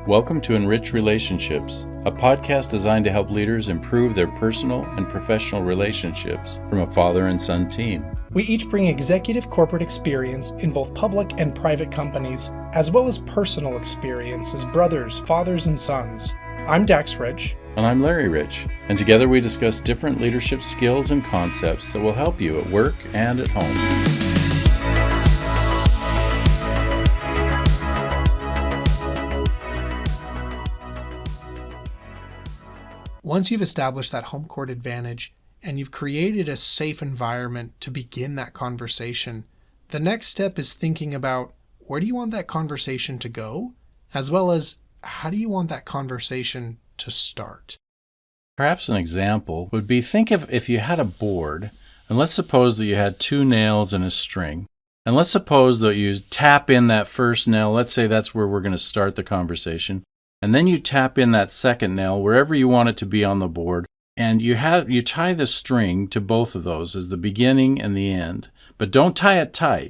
Welcome to enRich Relationships, a podcast designed to help leaders improve their personal and professional relationships from a father and son team. We each bring executive corporate experience in both public and private companies, as well as personal experience as brothers, fathers, and sons. I'm Dax Rich. And I'm Larry Rich, and together we discuss different leadership skills and concepts that will help you at work and at home. Once you've established that home court advantage and you've created a safe environment to begin that conversation, the next step is thinking about where do you want that conversation to go, as well as how do you want that conversation to start. Perhaps an example would be, think of if you had a board, and let's suppose that you had 2 nails and a string. And let's suppose that you tap in that first nail. Let's say that's where we're going to start the conversation. And then you tap in that second nail wherever you want it to be on the board, and you tie the string to both of those as the beginning and the end. But don't tie it tight.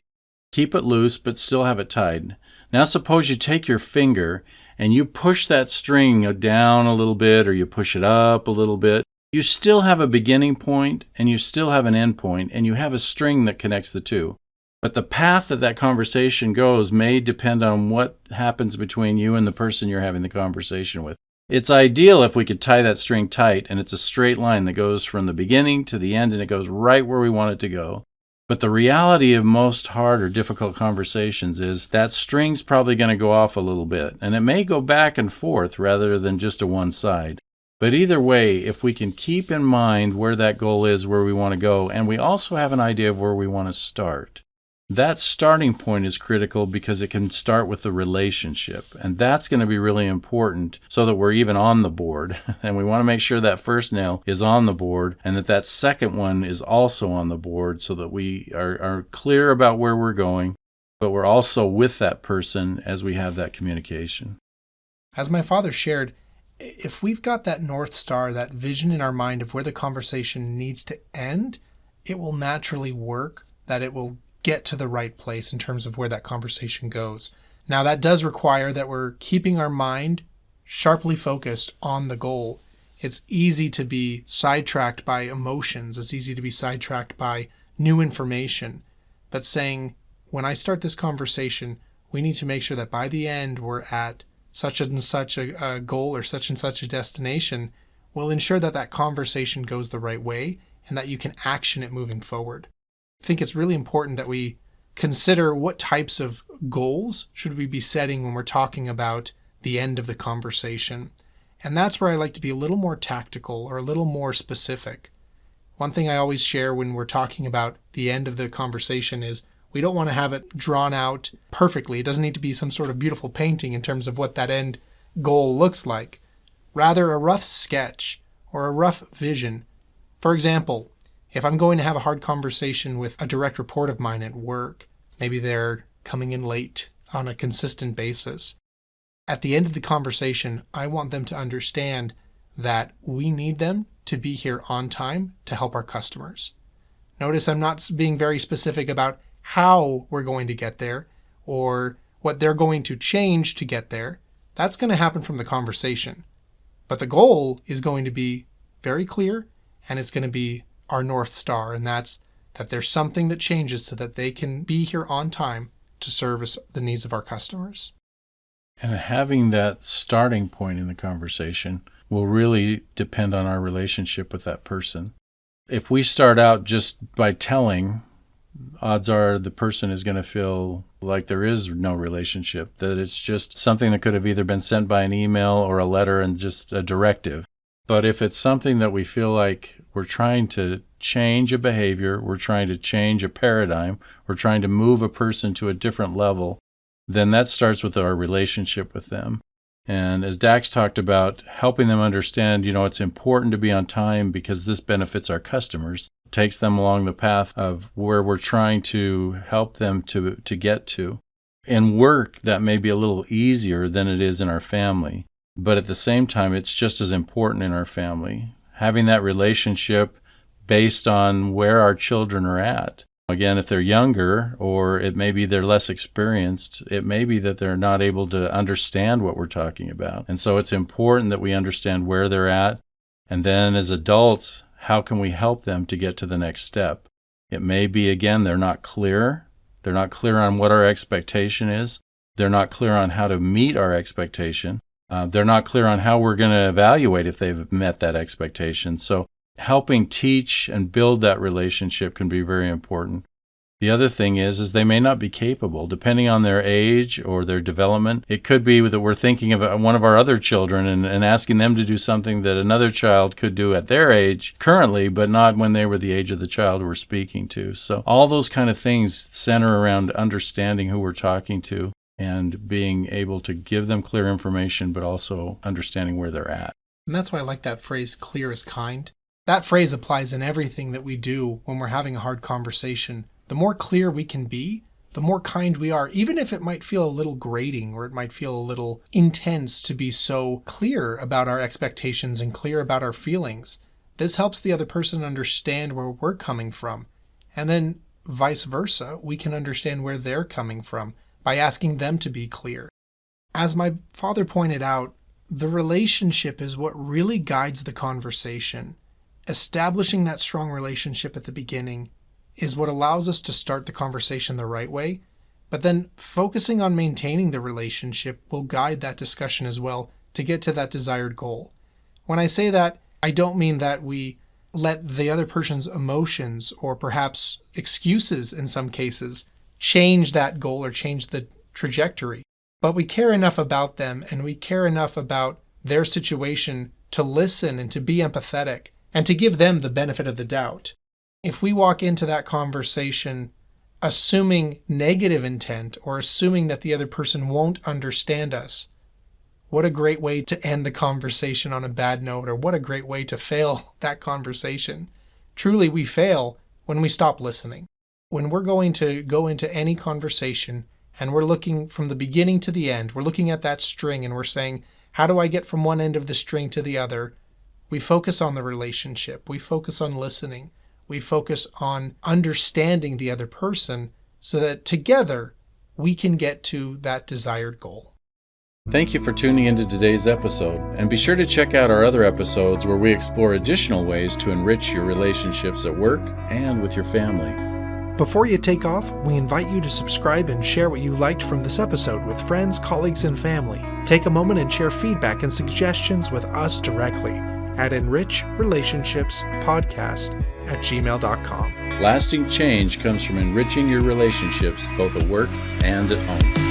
Keep it loose, but still have it tied. Now suppose you take your finger and you push that string down a little bit, or you push it up a little bit. You still have a beginning point and you still have an end point, and you have a string that connects the two. But the path that conversation goes may depend on what happens between you and the person you're having the conversation with. It's ideal if we could tie that string tight and it's a straight line that goes from the beginning to the end and it goes right where we want it to go. But the reality of most hard or difficult conversations is that string's probably going to go off a little bit, and it may go back and forth rather than just to one side. But either way, if we can keep in mind where that goal is, where we want to go, and we also have an idea of where we want to start, that starting point is critical because it can start with the relationship. And that's going to be really important so that we're even on the board. And we want to make sure that first nail is on the board and that second one is also on the board so that we are clear about where we're going, but we're also with that person as we have that communication. As my father shared, if we've got that North Star, that vision in our mind of where the conversation needs to end, it will naturally work, that it will get to the right place in terms of where that conversation goes. Now, that does require that we're keeping our mind sharply focused on the goal. It's easy to be sidetracked by emotions. It's easy to be sidetracked by new information. But saying, when I start this conversation, we need to make sure that by the end we're at such and such a goal or such and such a destination will ensure that that conversation goes the right way and that you can action it moving forward. I think it's really important that we consider what types of goals should we be setting when we're talking about the end of the conversation. And that's where I like to be a little more tactical or a little more specific. One thing I always share when we're talking about the end of the conversation is we don't want to have it drawn out perfectly. It doesn't need to be some sort of beautiful painting in terms of what that end goal looks like. Rather, a rough sketch or a rough vision. For example, if I'm going to have a hard conversation with a direct report of mine at work, maybe they're coming in late on a consistent basis, at the end of the conversation, I want them to understand that we need them to be here on time to help our customers. Notice I'm not being very specific about how we're going to get there or what they're going to change to get there. That's going to happen from the conversation. But the goal is going to be very clear, and it's going to be our North Star, and that's that there's something that changes so that they can be here on time to service the needs of our customers. And having that starting point in the conversation will really depend on our relationship with that person. If we start out just by telling, odds are the person is going to feel like there is no relationship, that it's just something that could have either been sent by an email or a letter and just a directive. But if it's something that we feel like we're trying to change a behavior, we're trying to change a paradigm, we're trying to move a person to a different level, then that starts with our relationship with them. And as Dax talked about, helping them understand, it's important to be on time because this benefits our customers, takes them along the path of where we're trying to help them to get to. In work, that may be a little easier than it is in our family. But at the same time, it's just as important in our family. Having that relationship based on where our children are at. Again, if they're younger, or it may be they're less experienced, it may be that they're not able to understand what we're talking about. And so it's important that we understand where they're at. And then as adults, how can we help them to get to the next step? It may be, again, they're not clear. They're not clear on what our expectation is. They're not clear on how to meet our expectation. They're not clear on how we're going to evaluate if they've met that expectation. So helping teach and build that relationship can be very important. The other thing is they may not be capable, depending on their age or their development. It could be that we're thinking of one of our other children and asking them to do something that another child could do at their age currently, but not when they were the age of the child we're speaking to. So all those kind of things center around understanding who we're talking to and being able to give them clear information, but also understanding where they're at. And that's why I like that phrase, clear is kind. That phrase applies in everything that we do when we're having a hard conversation. The more clear we can be, the more kind we are, even if it might feel a little grating or it might feel a little intense to be so clear about our expectations and clear about our feelings. This helps the other person understand where we're coming from. And then vice versa, we can understand where they're coming from by asking them to be clear. As my father pointed out, the relationship is what really guides the conversation. Establishing that strong relationship at the beginning is what allows us to start the conversation the right way, but then focusing on maintaining the relationship will guide that discussion as well to get to that desired goal. When I say that, I don't mean that we let the other person's emotions or perhaps excuses in some cases change that goal or change the trajectory, but we care enough about them and we care enough about their situation to listen and to be empathetic and to give them the benefit of the doubt. If we walk into that conversation assuming negative intent or assuming that the other person won't understand us, what a great way to end the conversation on a bad note, or what a great way to fail that conversation. Truly, we fail when we stop listening. When we're going to go into any conversation and we're looking from the beginning to the end, we're looking at that string and we're saying, how do I get from one end of the string to the other? We focus on the relationship. We focus on listening. We focus on understanding the other person so that together we can get to that desired goal. Thank you for tuning into today's episode, and be sure to check out our other episodes where we explore additional ways to enrich your relationships at work and with your family. Before you take off, we invite you to subscribe and share what you liked from this episode with friends, colleagues, and family. Take a moment and share feedback and suggestions with us directly at enrichrelationshipspodcast@gmail.com. Lasting change comes from enriching your relationships both at work and at home.